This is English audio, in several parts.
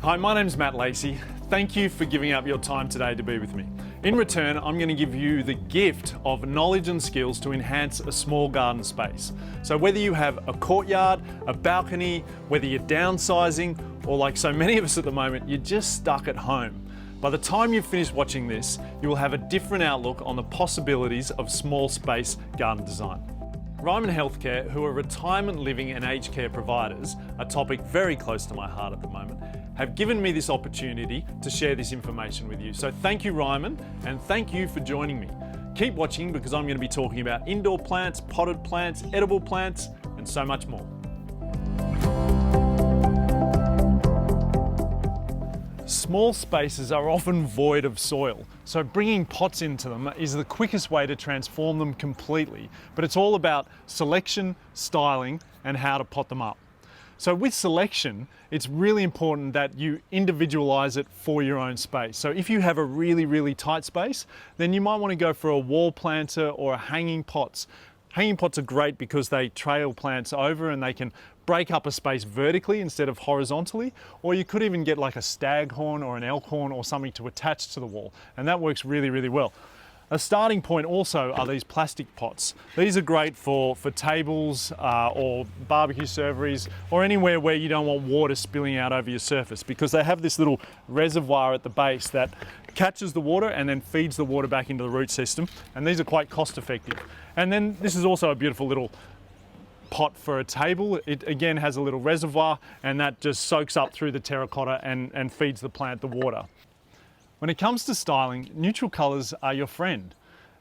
Hi, my name's Matt Leacy. Thank you for giving up your time today to be with me. In return, I'm going to give you the gift of knowledge and skills to enhance a small garden space. So whether you have a courtyard, a balcony, whether you're downsizing, or like so many of us at the moment, you're just stuck at home. By the time you've finished watching this, you will have a different outlook on the possibilities of small space garden design. Ryman Healthcare, who are retirement living and aged care providers, a topic very close to my heart at the moment, have given me this opportunity to share this information with you. So thank you, Ryman, and thank you for joining me. Keep watching because I'm going to be talking about indoor plants, potted plants, edible plants, and so much more. Small spaces are often void of soil, so bringing pots into them is the quickest way to transform them completely. But it's all about selection, styling, and how to pot them up. So with selection, it's really important that you individualize it for your own space. So if you have a really tight space, then you might want to go for a wall planter or a hanging pots. Hanging pots are great because they trail plants over and they can break up a space vertically instead of horizontally, or you could even get like a staghorn or an elkhorn or something to attach to the wall, and that works really well. A starting point also are these plastic pots. These are great for tables or barbecue serveries or anywhere where you don't want water spilling out over your surface, because they have this little reservoir at the base that catches the water and then feeds the water back into the root system, and these are quite cost effective. And then this is also a beautiful little pot for a table. It again has a little reservoir and that just soaks up through the terracotta and feeds the plant the water. When it comes to styling, neutral colours are your friend.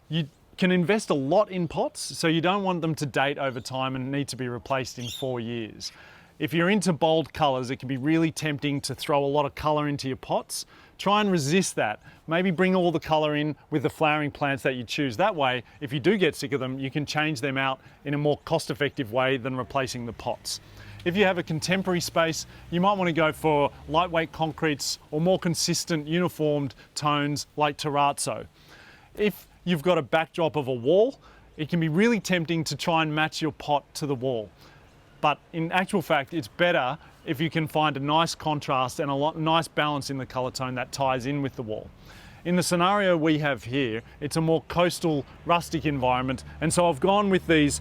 You can invest a lot in pots, so you don't want them to date over time and need to be replaced in 4 years. If you're into bold colours, it can be really tempting to throw a lot of colour into your pots. Try and resist that. Maybe bring all the colour in with the flowering plants that you choose. That way, if you do get sick of them, you can change them out in a more cost-effective way than replacing the pots. If you have a contemporary space, you might want to go for lightweight concretes or more consistent uniformed tones like terrazzo. If you've got a backdrop of a wall, it can be really tempting to try and match your pot to the wall. But in actual fact, it's better if you can find a nice contrast and a nice balance in the colour tone that ties in with the wall. In the scenario we have here, it's a more coastal, rustic environment, and so I've gone with these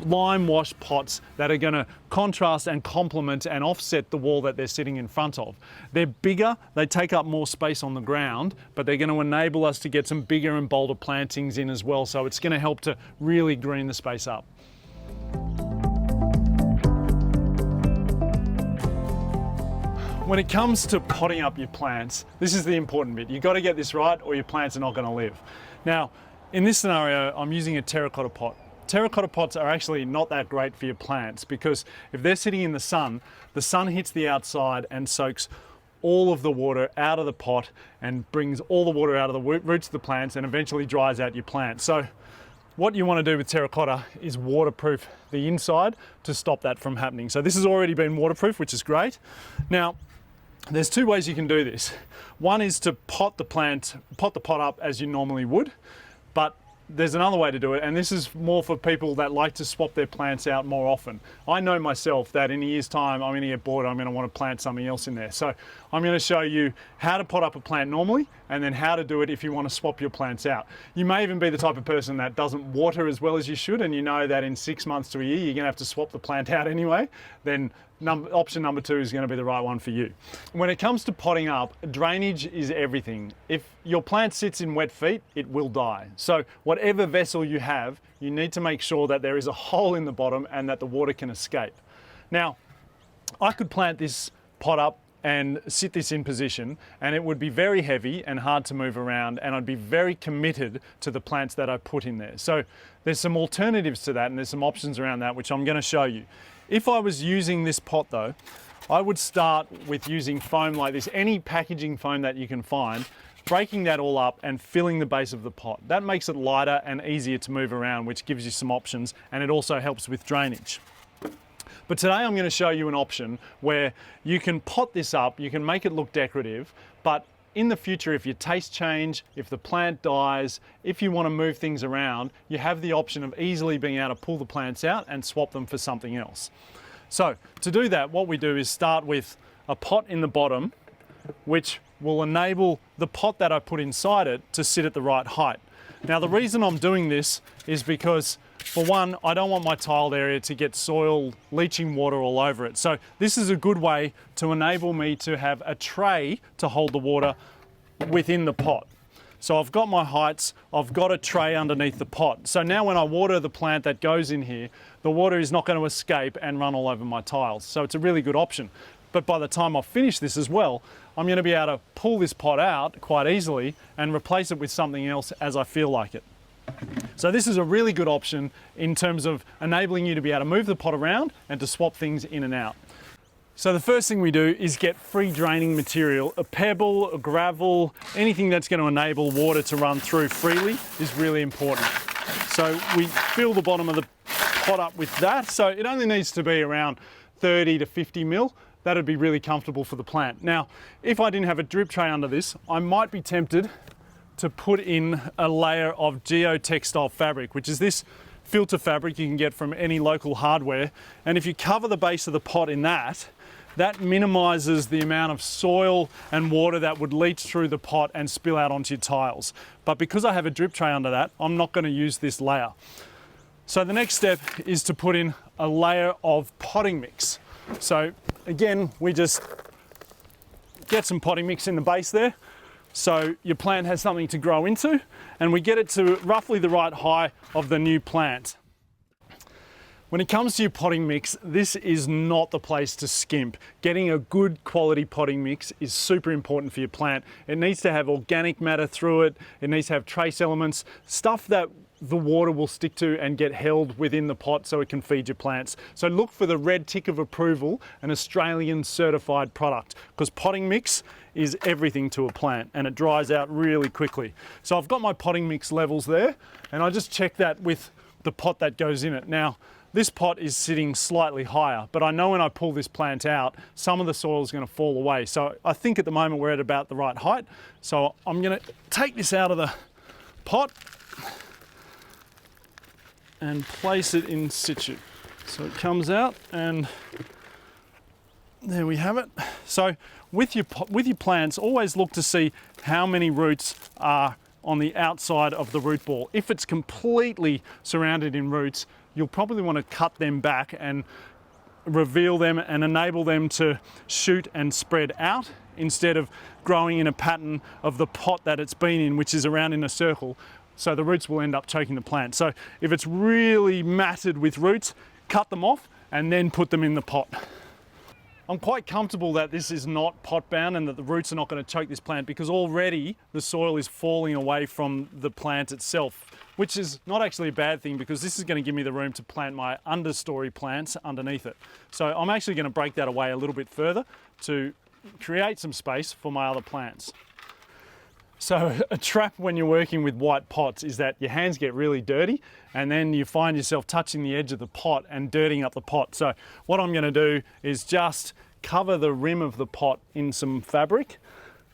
lime wash pots that are going to contrast and complement and offset the wall that they're sitting in front of. They're bigger, they take up more space on the ground, but they're going to enable us to get some bigger and bolder plantings in as well, so it's going to help to really green the space up. When it comes to potting up your plants, this is the important bit. You've got to get this right or your plants are not going to live. Now, in this scenario, I'm using a terracotta pot. Terracotta pots are actually not that great for your plants because if they're sitting in the sun hits the outside and soaks all of the water out of the pot and brings all the water out of the roots of the plants and eventually dries out your plant. So what you want to do with terracotta is waterproof the inside to stop that from happening. So this has already been waterproof, which is great. Now, there's two ways you can do this. One is to pot the pot up as you normally would, but there's another way to do it, and this is more for people that like to swap their plants out more often. I know myself that in a year's time I'm going to get bored, I'm going to want to plant something else in there. So I'm going to show you how to pot up a plant normally and then how to do it if you want to swap your plants out. You may even be the type of person that doesn't water as well as you should, and you know that in 6 months to a year you're going to have to swap the plant out anyway. Then option number 2 is going to be the right one for you. When it comes to potting up, drainage is everything. If your plant sits in wet feet, it will die. So whatever vessel you have, you need to make sure that there is a hole in the bottom and that the water can escape. Now, I could plant this pot up and sit this in position, and it would be very heavy and hard to move around, and I'd be very committed to the plants that I put in there. So there's some alternatives to that, and there's some options around that which I'm going to show you. If I was using this pot though, I would start with using foam like this, any packaging foam that you can find, breaking that all up and filling the base of the pot. That makes it lighter and easier to move around, which gives you some options, and it also helps with drainage. But today I'm going to show you an option where you can pot this up, you can make it look decorative, but in the future, if your tastes change, if the plant dies, if you want to move things around, you have the option of easily being able to pull the plants out and swap them for something else. So to do that, what we do is start with a pot in the bottom which will enable the pot that I put inside it to sit at the right height. Now, the reason I'm doing this is because, for one, I don't want my tiled area to get soil leaching water all over it. So this is a good way to enable me to have a tray to hold the water within the pot. So I've got my heights, I've got a tray underneath the pot. So now when I water the plant that goes in here, the water is not going to escape and run all over my tiles. So it's a really good option. But by the time I finish this as well, I'm going to be able to pull this pot out quite easily and replace it with something else as I feel like it. So this is a really good option in terms of enabling you to be able to move the pot around and to swap things in and out. So the first thing we do is get free draining material. A pebble, a gravel, anything that's going to enable water to run through freely is really important. So we fill the bottom of the pot up with that. So it only needs to be around 30 to 50 mil. That'd be really comfortable for the plant. Now, if I didn't have a drip tray under this, I might be tempted to put in a layer of geotextile fabric, which is this filter fabric you can get from any local hardware. And if you cover the base of the pot in that, that minimizes the amount of soil and water that would leach through the pot and spill out onto your tiles. But because I have a drip tray under that, I'm not going to use this layer. So the next step is to put in a layer of potting mix. So again, we just get some potting mix in the base there, so your plant has something to grow into, and we get it to roughly the right height of the new plant. When it comes to your potting mix, this is not the place to skimp. Getting a good quality potting mix is super important for your plant. It needs to have organic matter through it. It needs to have trace elements, stuff that the water will stick to and get held within the pot so it can feed your plants. So look for the red tick of approval, an Australian certified product, because potting mix is everything to a plant and it dries out really quickly. So I've got my potting mix levels there, and I just check that with the pot that goes in it. Now, this pot is sitting slightly higher, but I know when I pull this plant out, some of the soil is going to fall away. So I think at the moment we're at about the right height. So I'm going to take this out of the pot and place it in situ. So it comes out, and there we have it. So with your plants, always look to see how many roots are on the outside of the root ball. If it's completely surrounded in roots, you'll probably want to cut them back and reveal them and enable them to shoot and spread out instead of growing in a pattern of the pot that it's been in, which is around in a circle. So the roots will end up choking the plant. So if it's really matted with roots, cut them off and then put them in the pot. I'm quite comfortable that this is not pot bound and that the roots are not going to choke this plant, because already the soil is falling away from the plant itself, which is not actually a bad thing, because this is going to give me the room to plant my understory plants underneath it. So I'm actually going to break that away a little bit further to create some space for my other plants. So a trap when you're working with white pots is that your hands get really dirty, and then you find yourself touching the edge of the pot and dirtying up the pot. So what I'm going to do is just cover the rim of the pot in some fabric.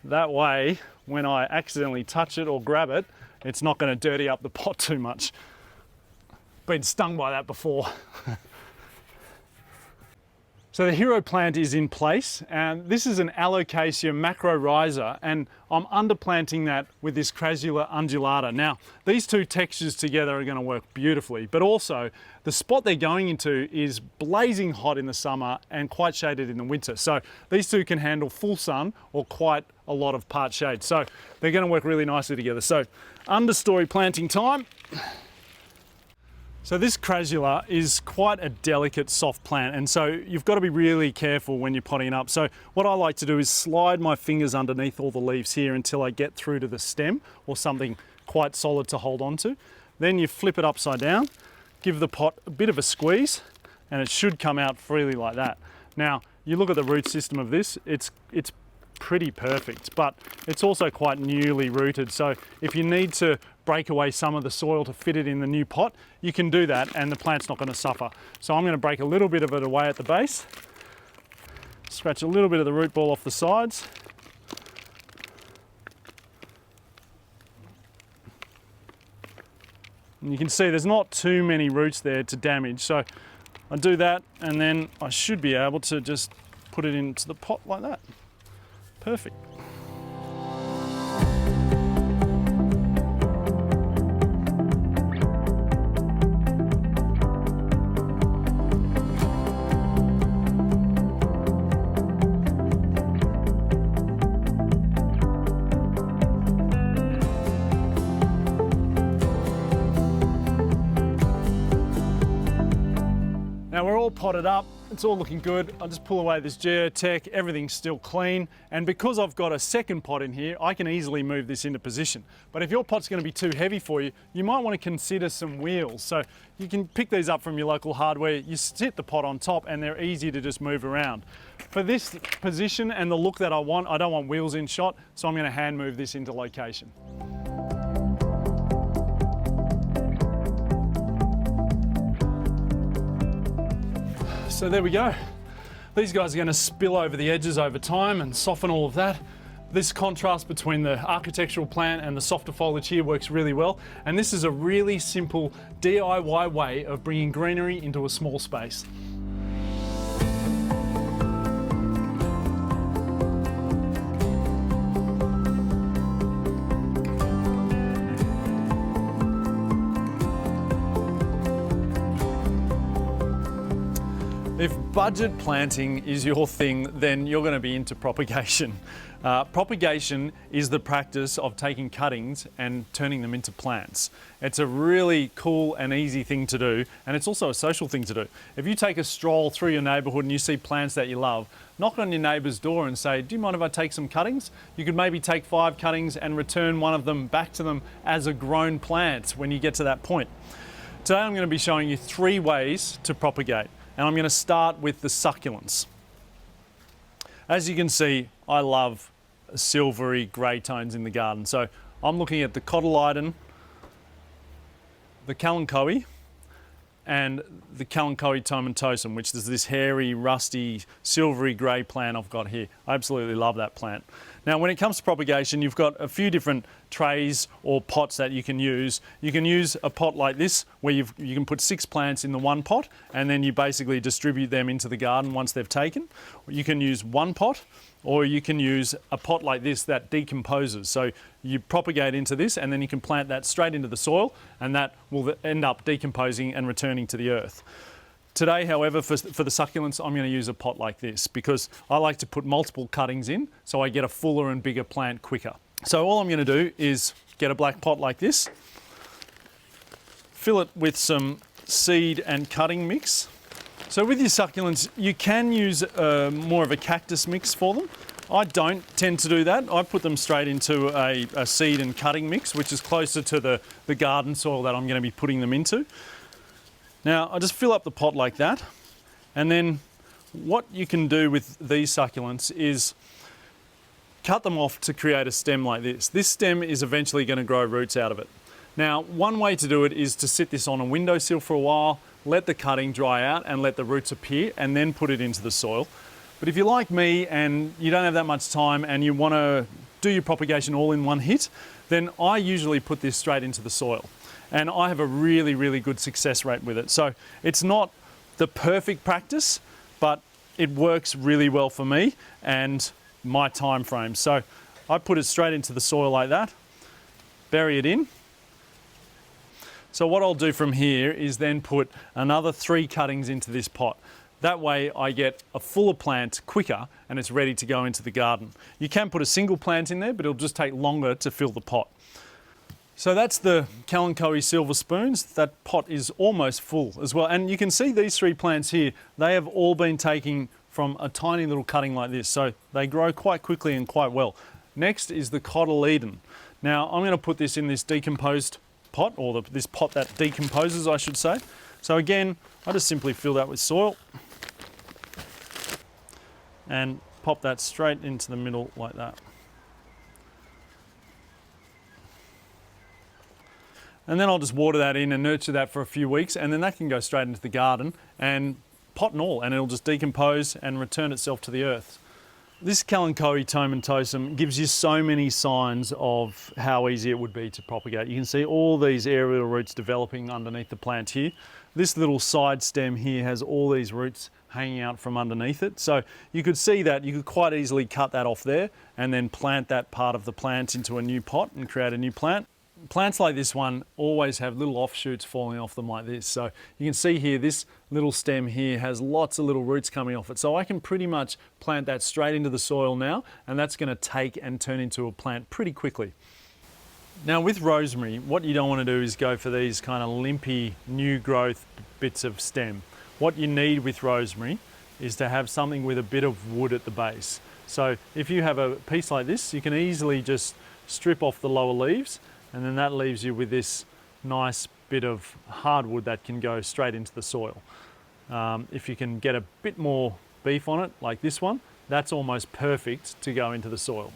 That way, when I accidentally touch it or grab it, it's not going to dirty up the pot too much. Been stung by that before. So the hero plant is in place, and this is an Alocasia macrorhiza, and I'm underplanting that with this Crassula undulata. Now, these two textures together are going to work beautifully, but also the spot they're going into is blazing hot in the summer and quite shaded in the winter. So these two can handle full sun or quite a lot of part shade. So they're going to work really nicely together. So understory planting time. So this Crassula is quite a delicate soft plant, and so you've got to be really careful when you're potting it up. So what I like to do is slide my fingers underneath all the leaves here until I get through to the stem or something quite solid to hold on to. Then you flip it upside down, give the pot a bit of a squeeze, and it should come out freely like that. Now, you look at the root system of this, it's pretty perfect, but it's also quite newly rooted. So if you need to break away some of the soil to fit it in the new pot, you can do that and the plant's not going to suffer. So I'm going to break a little bit of it away at the base, scratch a little bit of the root ball off the sides, and you can see there's not too many roots there to damage. So I do that, and then I should be able to just put it into the pot like that. Perfect. Now we're all potted up, it's all looking good. I'll just pull away this geotech, everything's still clean. And because I've got a second pot in here, I can easily move this into position. But if your pot's gonna be too heavy for you, you might wanna consider some wheels. So you can pick these up from your local hardware, you sit the pot on top and they're easy to just move around. For this position and the look that I don't want wheels in shot, so I'm gonna hand move this into location. So there we go. These guys are going to spill over the edges over time and soften all of that. This contrast between the architectural plant and the softer foliage here works really well. And this is a really simple DIY way of bringing greenery into a small space. If budget planting is your thing, then you're going to be into propagation. Propagation is the practice of taking cuttings and turning them into plants. It's a really cool and easy thing to do, and it's also a social thing to do. If you take a stroll through your neighbourhood and you see plants that you love, knock on your neighbour's door and say, do you mind if I take some cuttings? You could maybe take 5 cuttings and return one of them back to them as a grown plant when you get to that point. Today I'm going to be showing you 3 ways to propagate. And I'm going to start with the succulents. As you can see, I love silvery grey tones in the garden. So I'm looking at the cotyledon, the kalanchoe, and the kalanchoe tomentosum, which is this hairy, rusty, silvery grey plant I've got here. I absolutely love that plant. Now, when it comes to propagation, you've got a few different trays or pots that you can use. You can use a pot like this, where you can put 6 plants in the one pot, and then you basically distribute them into the garden once they've taken. You can use one pot, or you can use a pot like this that decomposes. So you propagate into this, and then you can plant that straight into the soil, and that will end up decomposing and returning to the earth. Today, however, for the succulents, I'm going to use a pot like this because I like to put multiple cuttings in so I get a fuller and bigger plant quicker. So all I'm going to do is get a black pot like this, fill it with some seed and cutting mix. So with your succulents, you can use more of a cactus mix for them. I don't tend to do that. I put them straight into a seed and cutting mix, which is closer to the garden soil that I'm going to be putting them into. Now, I just fill up the pot like that, and then what you can do with these succulents is cut them off to create a stem like this. This stem is eventually going to grow roots out of it. Now, one way to do it is to sit this on a windowsill for a while, let the cutting dry out and let the roots appear, and then put it into the soil. But if you're like me and you don't have that much time and you want to do your propagation all in one hit, then I usually put this straight into the soil. And I have a really, really good success rate with it. So it's not the perfect practice, but it works really well for me and my time frame. So I put it straight into the soil like that, bury it in. So what I'll do from here is then put another 3 cuttings into this pot. That way I get a fuller plant quicker and it's ready to go into the garden. You can put a single plant in there, but it'll just take longer to fill the pot. So that's the kalanchoe silver spoons. That pot is almost full as well. And you can see these 3 plants here, they have all been taken from a tiny little cutting like this. So they grow quite quickly and quite well. Next is the cotyledon. Now I'm going to put this in this decomposed pot, or this pot that decomposes, I should say. So again, I just simply fill that with soil and pop that straight into the middle like that. And then I'll just water that in and nurture that for a few weeks, and then that can go straight into the garden, and pot and all, and it'll just decompose and return itself to the earth. This Kalanchoe tomentosum gives you so many signs of how easy it would be to propagate. You can see all these aerial roots developing underneath the plant here. This little side stem here has all these roots hanging out from underneath it. So you could see that, you could quite easily cut that off there and then plant that part of the plant into a new pot and create a new plant. Plants like this one always have little offshoots falling off them like this. So you can see here, this little stem here has lots of little roots coming off it. So I can pretty much plant that straight into the soil now, and that's going to take and turn into a plant pretty quickly. Now with rosemary, what you don't want to do is go for these kind of limpy new growth bits of stem. What you need with rosemary is to have something with a bit of wood at the base. So if you have a piece like this, you can easily just strip off the lower leaves, and then that leaves you with this nice bit of hardwood that can go straight into the soil. If you can get a bit more beef on it, like this one, that's almost perfect to go into the soil.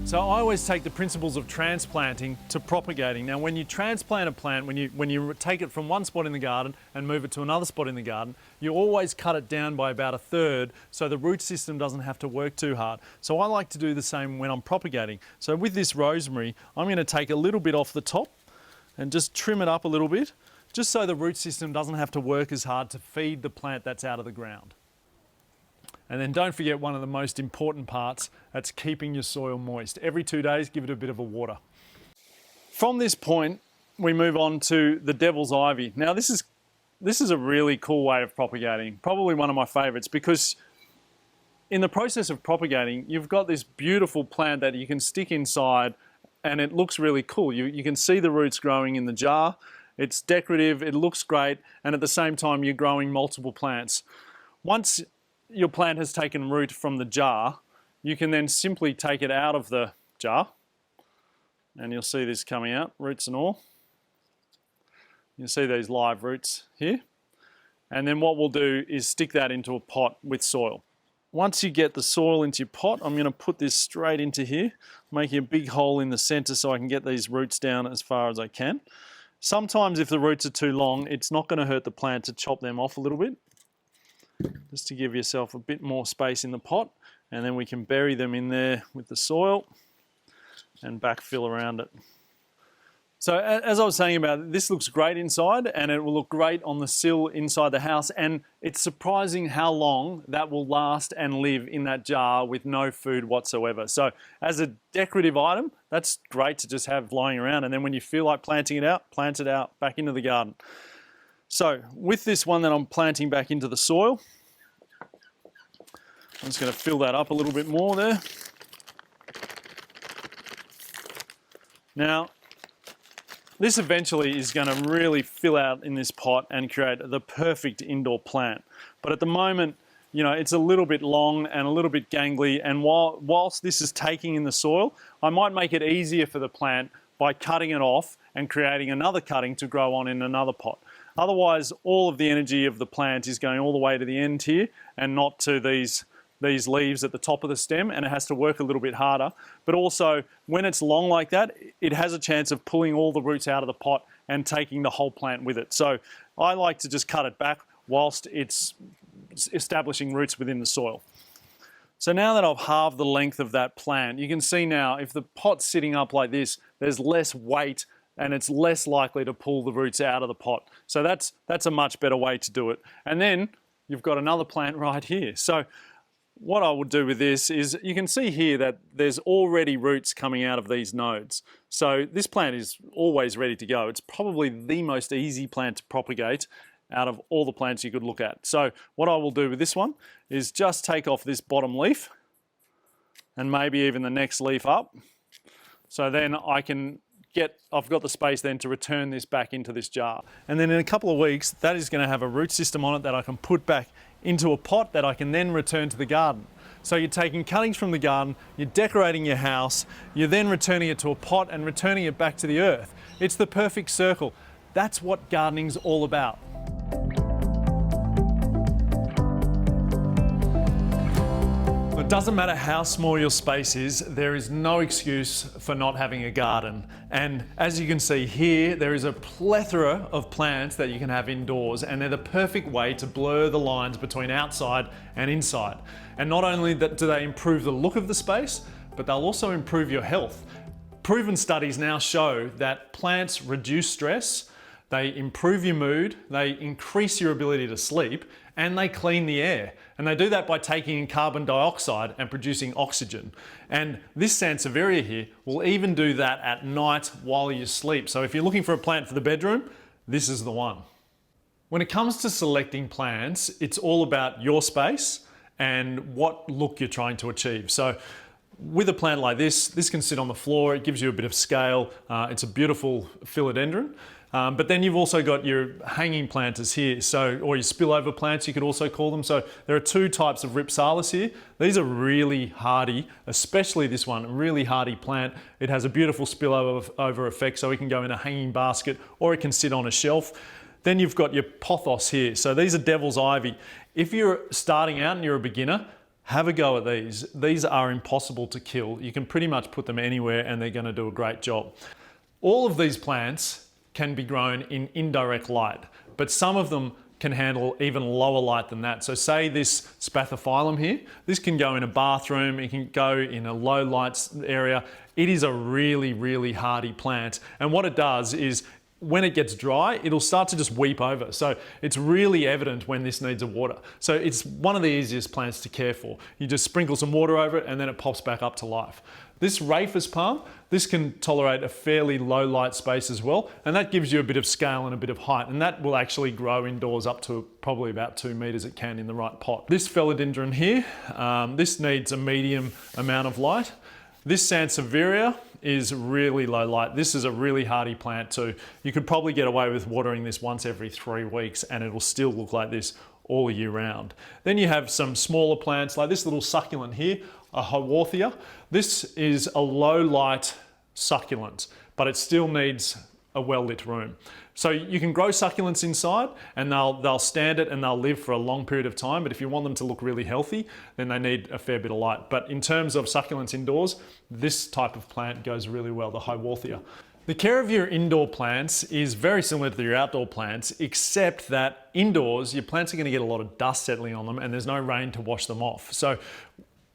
So I always take the principles of transplanting to propagating. Now when you transplant a plant, when you take it from one spot in the garden and move it to another spot in the garden, you always cut it down by about 1/3 so the root system doesn't have to work too hard. So I like to do the same when I'm propagating. So with this rosemary, I'm going to take a little bit off the top and just trim it up a little bit, just so the root system doesn't have to work as hard to feed the plant that's out of the ground. And then don't forget one of the most important parts, that's keeping your soil moist. Every 2 days, give it a bit of a water. From this point, we move on to the devil's ivy. Now this is a really cool way of propagating, probably one of my favorites, because in the process of propagating, you've got this beautiful plant that you can stick inside and it looks really cool. You can see the roots growing in the jar. It's decorative, it looks great, and at the same time you're growing multiple plants. Once your plant has taken root from the jar, you can then simply take it out of the jar, and you'll see this coming out, roots and all. You'll see these live roots here. And then what we'll do is stick that into a pot with soil. Once you get the soil into your pot, I'm going to put this straight into here, making a big hole in the center so I can get these roots down as far as I can. Sometimes if the roots are too long, it's not going to hurt the plant to chop them off a little bit, just to give yourself a bit more space in the pot, and then we can bury them in there with the soil and backfill around it. So as I was saying about it, this looks great inside, and it will look great on the sill inside the house, and it's surprising how long that will last and live in that jar with no food whatsoever. So as a decorative item, that's great to just have lying around, and then when you feel like planting it out, plant it out back into the garden. So with this one that I'm planting back into the soil, I'm just going to fill that up a little bit more there. Now, this eventually is going to really fill out in this pot and create the perfect indoor plant. But at the moment, you know, it's a little bit long and a little bit gangly, and whilst this is taking in the soil, I might make it easier for the plant by cutting it off and creating another cutting to grow on in another pot. Otherwise, all of the energy of the plant is going all the way to the end here and not to these leaves at the top of the stem, and it has to work a little bit harder. But also, when it's long like that, it has a chance of pulling all the roots out of the pot and taking the whole plant with it. So I like to just cut it back whilst it's establishing roots within the soil. So now that I've halved the length of that plant, you can see now if the pot's sitting up like this, there's less weight and it's less likely to pull the roots out of the pot. So that's a much better way to do it. And then you've got another plant right here. So what I would do with this is, you can see here that there's already roots coming out of these nodes. So this plant is always ready to go. It's probably the most easy plant to propagate out of all the plants you could look at. So what I will do with this one is just take off this bottom leaf and maybe even the next leaf up. So then I've got the space then to return this back into this jar. And then in a couple of weeks, that is going to have a root system on it that I can put back into a pot that I can then return to the garden. So you're taking cuttings from the garden, you're decorating your house, you're then returning it to a pot and returning it back to the earth. It's the perfect circle. That's what gardening's all about. Doesn't matter how small your space is, there is no excuse for not having a garden. And as you can see here, there is a plethora of plants that you can have indoors, and they're the perfect way to blur the lines between outside and inside. And not only do they improve the look of the space, but they'll also improve your health. Proven studies now show that plants reduce stress, they improve your mood, they increase your ability to sleep, and they clean the air. And they do that by taking in carbon dioxide and producing oxygen. And this Sansevieria here will even do that at night while you sleep. So if you're looking for a plant for the bedroom, this is the one. When it comes to selecting plants, it's all about your space and what look you're trying to achieve. So with a plant like this can sit on the floor, it gives you a bit of scale. It's a beautiful philodendron. But then you've also got your hanging planters here, or your spillover plants you could also call them. So there are two types of Ripsalis here. These are really hardy, especially this one, a really hardy plant. It has a beautiful spillover effect, so it can go in a hanging basket or it can sit on a shelf. Then you've got your pothos here. So these are devil's ivy. If you're starting out and you're a beginner, have a go at these. These are impossible to kill. You can pretty much put them anywhere and they're going to do a great job. All of these plants can be grown in indirect light, but some of them can handle even lower light than that. So say this spathiphyllum here, this can go in a bathroom, it can go in a low light area. It is a really, really hardy plant. And what it does is when it gets dry, it'll start to just weep over. So it's really evident when this needs a water. So it's one of the easiest plants to care for. You just sprinkle some water over it and then it pops back up to life. This Rhapis palm, this can tolerate a fairly low light space as well, and that gives you a bit of scale and a bit of height, and that will actually grow indoors up to probably about 2 meters it can in the right pot. This philodendron here, this needs a medium amount of light. This Sansevieria is really low light. This is a really hardy plant too. You could probably get away with watering this once every 3 weeks and it will still look like this all year round. Then you have some smaller plants like this little succulent here, a Haworthia. This is a low light succulent, but it still needs a well-lit room. So you can grow succulents inside and they'll stand it and they'll live for a long period of time, but if you want them to look really healthy, then they need a fair bit of light. But in terms of succulents indoors, this type of plant goes really well, the Haworthia. The care of your indoor plants is very similar to your outdoor plants, except that indoors, your plants are going to get a lot of dust settling on them and there's no rain to wash them off. So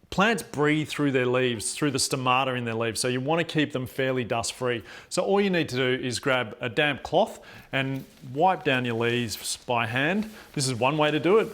plants breathe through their leaves, through the stomata in their leaves, so you want to keep them fairly dust-free. So all you need to do is grab a damp cloth and wipe down your leaves by hand. This is one way to do it.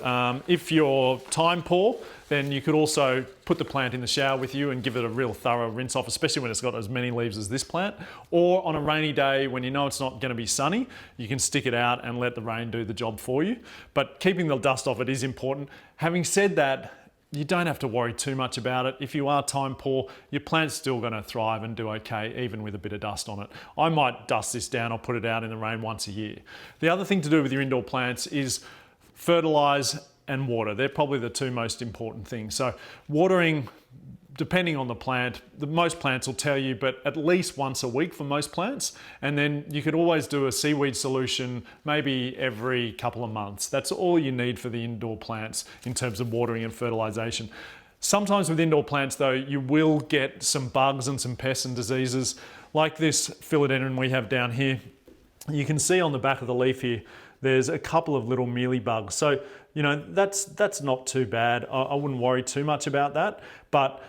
If you're time poor, then you could also put the plant in the shower with you and give it a real thorough rinse off, especially when it's got as many leaves as this plant. Or on a rainy day when you know it's not going to be sunny, you can stick it out and let the rain do the job for you. But keeping the dust off it is important. Having said that, you don't have to worry too much about it. If you are time poor, your plant's still going to thrive and do okay, even with a bit of dust on it. I might dust this down or put it out in the rain once a year. The other thing to do with your indoor plants is fertilise and water. They're probably the two most important things. So watering, depending on the plant, most plants will tell you, but at least once a week for most plants. And then you could always do a seaweed solution maybe every couple of months. That's all you need for the indoor plants in terms of watering and fertilization. Sometimes with indoor plants though, you will get some bugs and some pests and diseases like this philodendron we have down here. You can see on the back of the leaf here, there's a couple of little mealy bugs. So, you know, that's not too bad. I wouldn't worry too much about that. But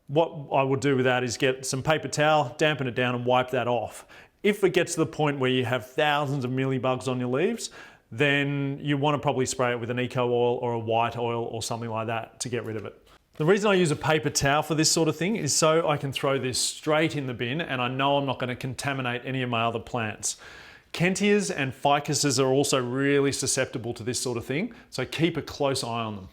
what I would do with that is get some paper towel, dampen it down and wipe that off. If it gets to the point where you have thousands of mealybugs on your leaves, then you want to probably spray it with an eco oil or a white oil or something like that to get rid of it. The reason I use a paper towel for this sort of thing is so I can throw this straight in the bin and I know I'm not going to contaminate any of my other plants. Kentias and ficuses are also really susceptible to this sort of thing, so keep a close eye on them.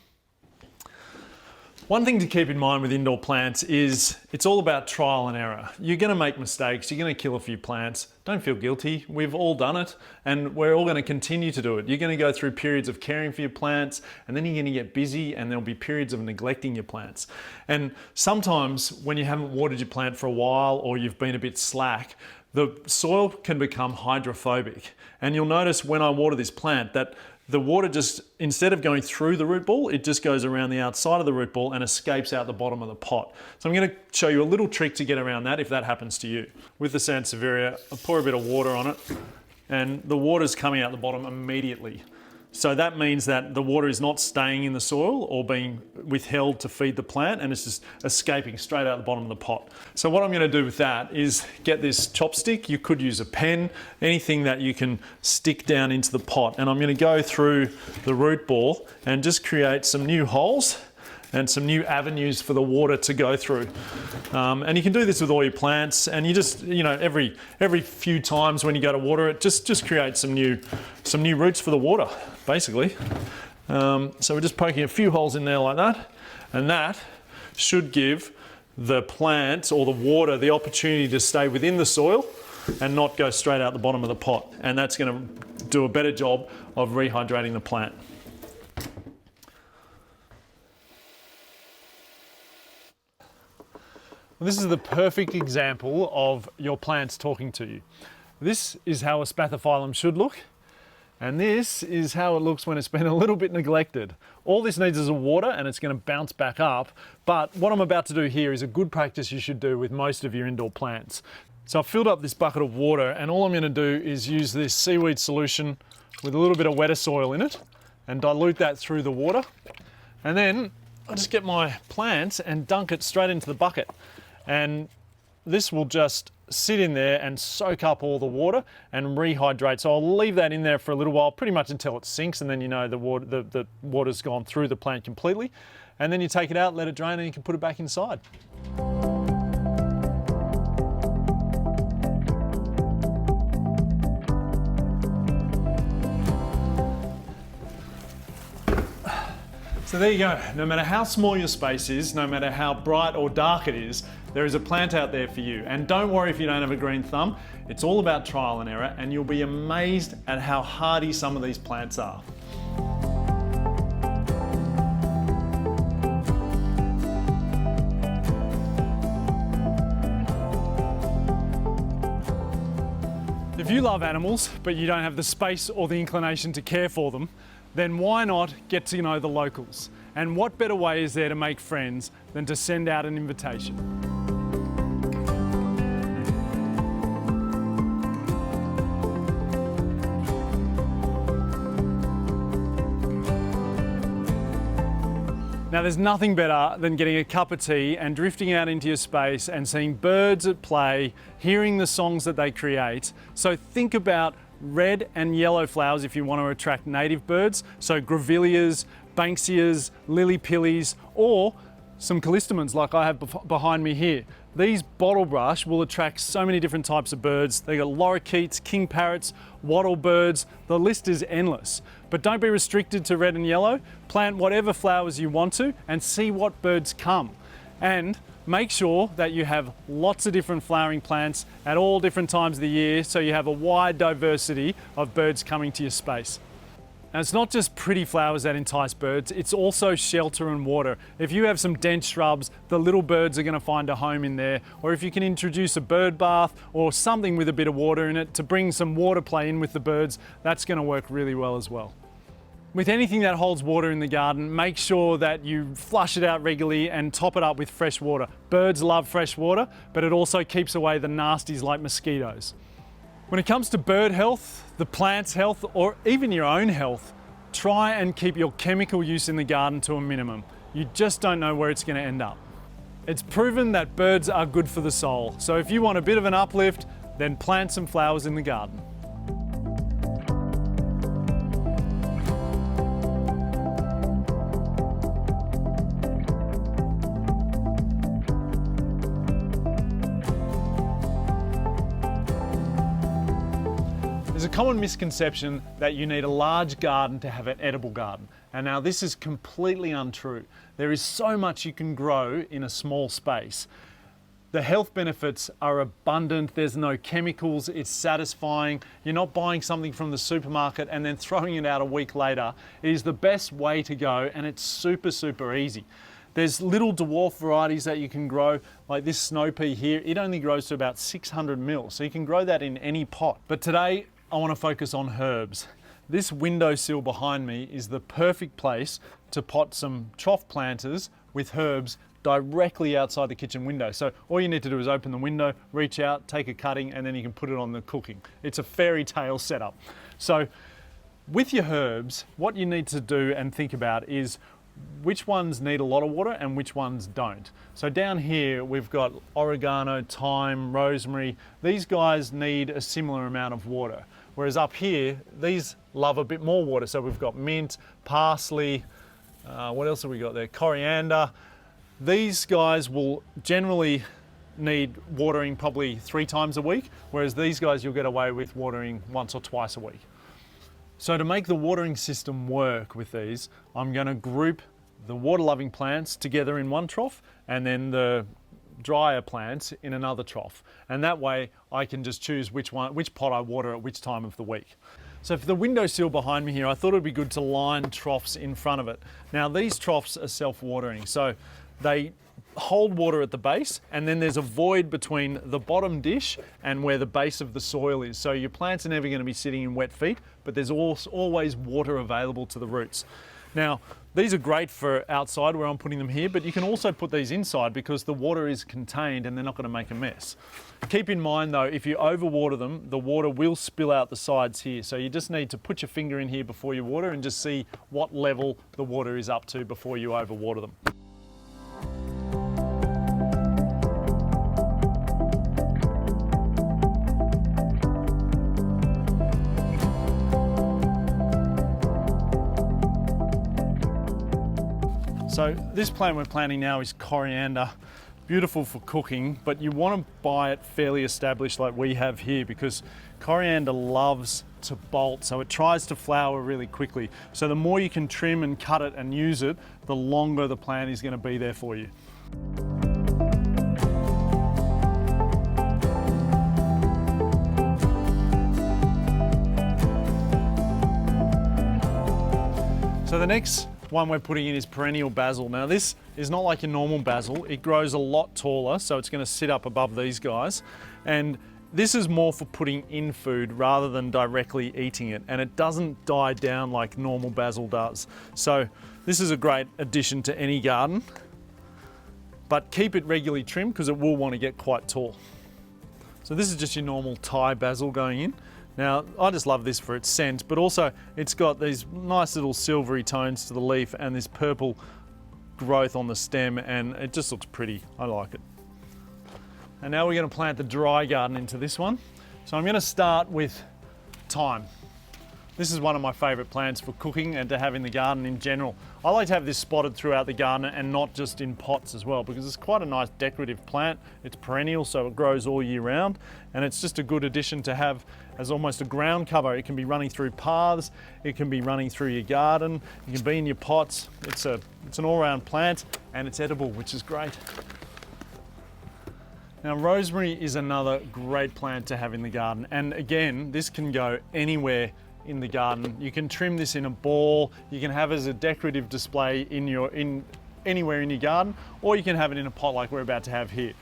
One thing to keep in mind with indoor plants is it's all about trial and error. You're going to make mistakes, you're going to kill a few plants. Don't feel guilty. We've all done it, and we're all going to continue to do it. You're going to go through periods of caring for your plants, and then you're going to get busy, and there'll be periods of neglecting your plants. And sometimes when you haven't watered your plant for a while, or you've been a bit slack, the soil can become hydrophobic. And you'll notice when I water this plant that the water just, instead of going through the root ball, it just goes around the outside of the root ball and escapes out the bottom of the pot. So I'm going to show you a little trick to get around that if that happens to you. With the Sansevieria, I pour a bit of water on it, and the water's coming out the bottom immediately. So that means that the water is not staying in the soil or being withheld to feed the plant, and it's just escaping straight out the bottom of the pot. So what I'm going to do with that is get this chopstick. You could use a pen, anything that you can stick down into the pot. And I'm going to go through the root ball and just create some new holes and some new avenues for the water to go through. And you can do this with all your plants, and you just, every few times when you go to water it, just create some new roots for the water, basically. So we're just poking a few holes in there like that, and that should give the plant or the water the opportunity to stay within the soil and not go straight out the bottom of the pot. And that's going to do a better job of rehydrating the plant. This is the perfect example of your plants talking to you. This is how a spathiphyllum should look, and this is how it looks when it's been a little bit neglected. All this needs is a water, and it's going to bounce back up, but what I'm about to do here is a good practice you should do with most of your indoor plants. So I've filled up this bucket of water, and all I'm going to do is use this seaweed solution with a little bit of wetter soil in it and dilute that through the water, and then I'll just get my plants and dunk it straight into the bucket. And this will just sit in there and soak up all the water and rehydrate. So I'll leave that in there for a little while, pretty much until it sinks, and then the water's gone through the plant completely. And then you take it out, let it drain, and you can put it back inside. So there you go. No matter how small your space is, no matter how bright or dark it is, there is a plant out there for you. And don't worry if you don't have a green thumb. It's all about trial and error, and you'll be amazed at how hardy some of these plants are. If you love animals, but you don't have the space or the inclination to care for them, then why not get to know the locals? And what better way is there to make friends than to send out an invitation? Now there's nothing better than getting a cup of tea and drifting out into your space and seeing birds at play, hearing the songs that they create. So think about red and yellow flowers if you want to attract native birds, so grevilleas, banksias, lily-pillies, or some callistemons like I have behind me here. These bottlebrush will attract so many different types of birds. They got lorikeets, king parrots, wattlebirds, the list is endless. But don't be restricted to red and yellow. Plant whatever flowers you want to and see what birds come. And make sure that you have lots of different flowering plants at all different times of the year, so you have a wide diversity of birds coming to your space. And it's not just pretty flowers that entice birds, it's also shelter and water. If you have some dense shrubs, the little birds are going to find a home in there. Or if you can introduce a bird bath or something with a bit of water in it to bring some water play in with the birds, that's going to work really well as well. With anything that holds water in the garden, make sure that you flush it out regularly and top it up with fresh water. Birds love fresh water, but it also keeps away the nasties like mosquitoes. When it comes to bird health, the plant's health, or even your own health, try and keep your chemical use in the garden to a minimum. You just don't know where it's going to end up. It's proven that birds are good for the soul, so if you want a bit of an uplift, then plant some flowers in the garden. There's a common misconception that you need a large garden to have an edible garden. And now this is completely untrue. There is so much you can grow in a small space. The health benefits are abundant. There's no chemicals. It's satisfying. You're not buying something from the supermarket and then throwing it out a week later. It is the best way to go, and it's super, super easy. There's little dwarf varieties that you can grow, like this snow pea here. It only grows to about 600 mil, so you can grow that in any pot. But today, I want to focus on herbs. This windowsill behind me is the perfect place to pot some trough planters with herbs directly outside the kitchen window. So all you need to do is open the window, reach out, take a cutting, and then you can put it on the cooking. It's a fairy tale setup. So with your herbs, what you need to do and think about is which ones need a lot of water and which ones don't. So down here we've got oregano, thyme, rosemary. These guys need a similar amount of water. Whereas up here, these love a bit more water. So we've got mint, parsley, what else have we got there? Coriander. These guys will generally need watering probably 3 times a week, whereas these guys you'll get away with watering once or twice a week. So to make the watering system work with these, I'm going to group the water-loving plants together in one trough and then the drier plants in another trough. And that way I can just choose which pot I water at which time of the week. So for the windowsill behind me here, I thought it'd be good to line troughs in front of it. Now these troughs are self-watering, so they hold water at the base, and then there's a void between the bottom dish and where the base of the soil is. So your plants are never going to be sitting in wet feet, but there's always water available to the roots. Now, these are great for outside where I'm putting them here, but you can also put these inside because the water is contained and they're not going to make a mess. Keep in mind though, if you overwater them, the water will spill out the sides here. So you just need to put your finger in here before you water and just see what level the water is up to before you overwater them. So this plant we're planting now is coriander, beautiful for cooking, but you want to buy it fairly established like we have here because coriander loves to bolt, so it tries to flower really quickly. So the more you can trim and cut it and use it, the longer the plant is going to be there for you. So the next one we're putting in is perennial basil. Now this is not like your normal basil. It grows a lot taller, so it's going to sit up above these guys. And this is more for putting in food rather than directly eating it. And it doesn't die down like normal basil does. So this is a great addition to any garden. But keep it regularly trimmed because it will want to get quite tall. So this is just your normal Thai basil going in. Now, I just love this for its scent, but also it's got these nice little silvery tones to the leaf and this purple growth on the stem, and it just looks pretty. I like it. And now we're going to plant the dry garden into this one. So I'm going to start with thyme. This is one of my favourite plants for cooking and to have in the garden in general. I like to have this spotted throughout the garden and not just in pots as well because it's quite a nice decorative plant. It's perennial, so it grows all year round, and it's just a good addition to have as almost a ground cover. It can be running through paths, it can be running through your garden, it can be in your pots. It's an all-round plant and it's edible, which is great. Now rosemary is another great plant to have in the garden, and again, this can go anywhere in the garden. You can trim this in a ball, you can have it as a decorative display anywhere in your garden, or you can have it in a pot like we're about to have here.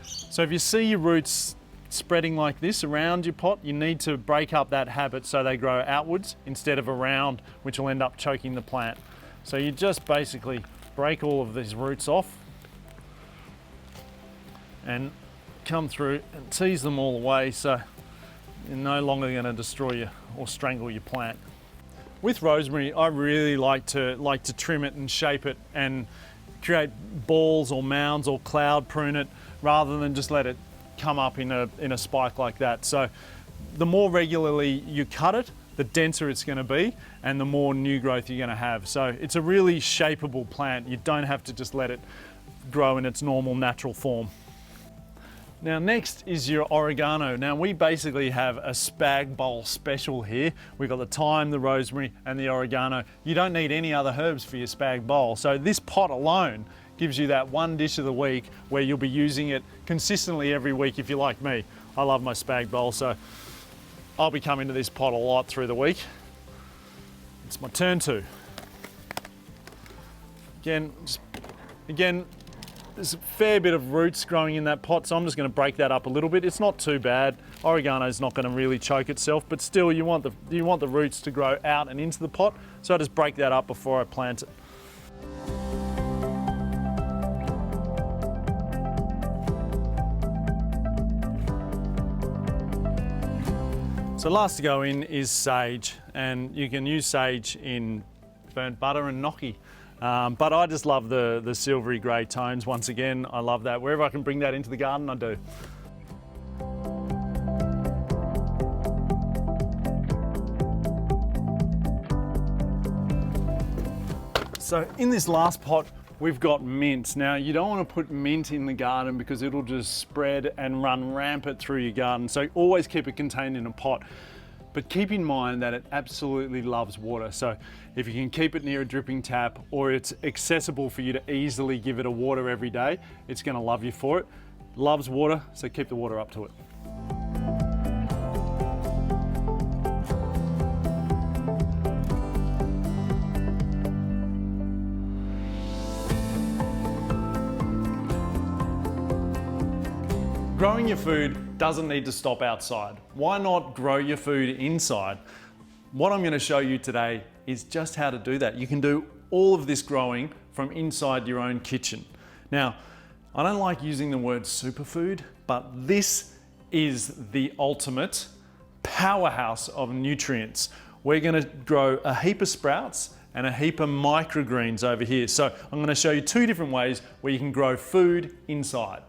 So if you see your roots spreading like this around your pot, you need to break up that habit so they grow outwards instead of around, which will end up choking the plant. So you just basically break all of these roots off and come through and tease them all away so you're no longer going to destroy you or strangle your plant. With rosemary, I really like to trim it and shape it and create balls or mounds or cloud prune it rather than just let it come up in a spike like that. So the more regularly you cut it, the denser it's going to be and the more new growth you're going to have. So it's a really shapeable plant. You don't have to just let it grow in its normal natural form. Now next is your oregano. Now we basically have a spag bowl special here. We've got the thyme, the rosemary and the oregano. You don't need any other herbs for your spag bowl. So this pot alone gives you that one dish of the week where you'll be using it consistently every week if you're like me. I love my spag bowl, so I'll be coming to this pot a lot through the week. It's my turn to. Again, there's a fair bit of roots growing in that pot, so I'm just going to break that up a little bit. It's not too bad. Oregano's not going to really choke itself, but still you want the roots to grow out and into the pot, so I just break that up before I plant it. So last to go in is sage, and you can use sage in burnt butter and gnocchi. But I just love the silvery grey tones. Once again, I love that. Wherever I can bring that into the garden, I do. So in this last pot, we've got mint. Now, you don't want to put mint in the garden because it'll just spread and run rampant through your garden. So always keep it contained in a pot. But keep in mind that it absolutely loves water. So if you can keep it near a dripping tap, or it's accessible for you to easily give it a water every day, it's going to love you for it. Loves water, so keep the water up to it. Growing your food doesn't need to stop outside. Why not grow your food inside? What I'm going to show you today is just how to do that. You can do all of this growing from inside your own kitchen. Now, I don't like using the word superfood, but this is the ultimate powerhouse of nutrients. We're going to grow a heap of sprouts and a heap of microgreens over here. So I'm going to show you two different ways where you can grow food inside.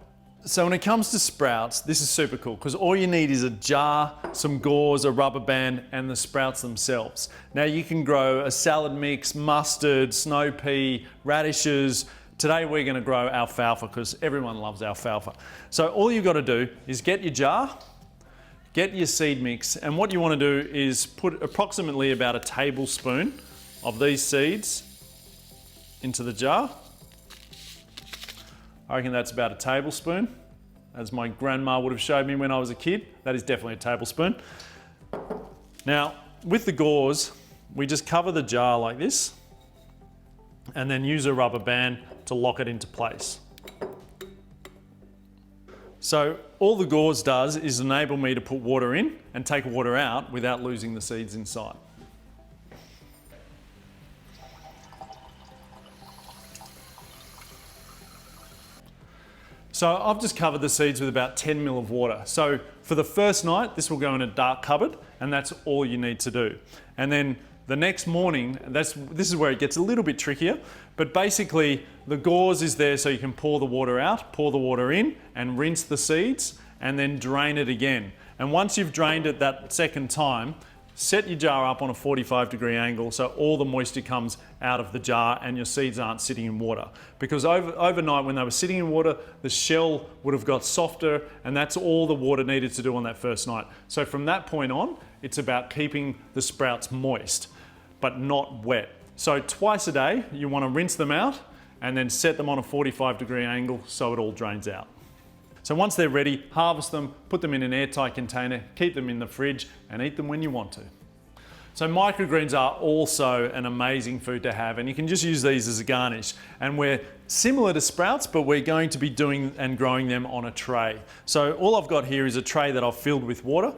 So when it comes to sprouts, this is super cool because all you need is a jar, some gauze, a rubber band, and the sprouts themselves. Now you can grow a salad mix, mustard, snow pea, radishes. Today we're going to grow alfalfa because everyone loves alfalfa. So all you've got to do is get your jar, get your seed mix, and what you want to do is put approximately about a tablespoon of these seeds into the jar. I reckon that's about a tablespoon, as my grandma would have showed me when I was a kid. That is definitely a tablespoon. Now, with the gauze, we just cover the jar like this and then use a rubber band to lock it into place. So all the gauze does is enable me to put water in and take water out without losing the seeds inside. So I've just covered the seeds with about 10 ml of water. So for the first night, this will go in a dark cupboard, and that's all you need to do. And then the next morning, this is where it gets a little bit trickier, but basically the gauze is there so you can pour the water out, pour the water in, and rinse the seeds, and then drain it again. And once you've drained it that second time, set your jar up on a 45-degree angle so all the moisture comes out of the jar and your seeds aren't sitting in water. Because overnight when they were sitting in water, the shell would have got softer, and that's all the water needed to do on that first night. So from that point on, it's about keeping the sprouts moist, but not wet. So twice a day, you want to rinse them out and then set them on a 45-degree angle so it all drains out. So once they're ready, harvest them, put them in an airtight container, keep them in the fridge, and eat them when you want to. So microgreens are also an amazing food to have, and you can just use these as a garnish. And we're similar to sprouts, but we're going to be doing and growing them on a tray. So all I've got here is a tray that I've filled with water,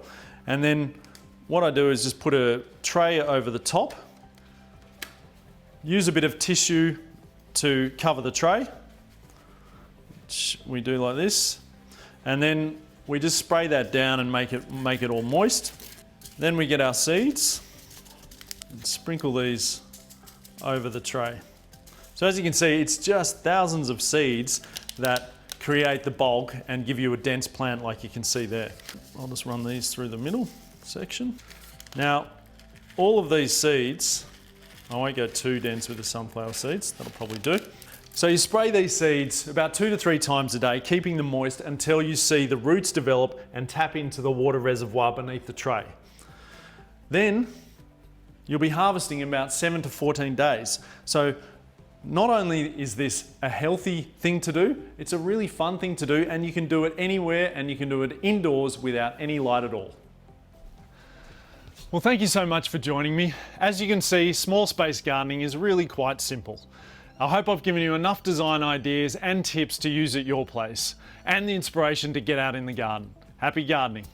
and then what I do is just put a tray over the top, use a bit of tissue to cover the tray, which we do like this. And then we just spray that down and make it all moist. Then we get our seeds and sprinkle these over the tray. So as you can see, it's just thousands of seeds that create the bulk and give you a dense plant like you can see there. I'll just run these through the middle section. Now, all of these seeds, I won't go too dense with the sunflower seeds, that'll probably do. So you spray these seeds about 2 to 3 times a day, keeping them moist until you see the roots develop and tap into the water reservoir beneath the tray. Then you'll be harvesting in about 7 to 14 days. So Not only is this a healthy thing to do, it's a really fun thing to do, and you can do it anywhere, and you can do it indoors without any light at all. Well, thank you so much for joining me. As you can see, small space gardening is really quite simple. I hope I've given you enough design ideas and tips to use at your place, and the inspiration to get out in the garden. Happy gardening.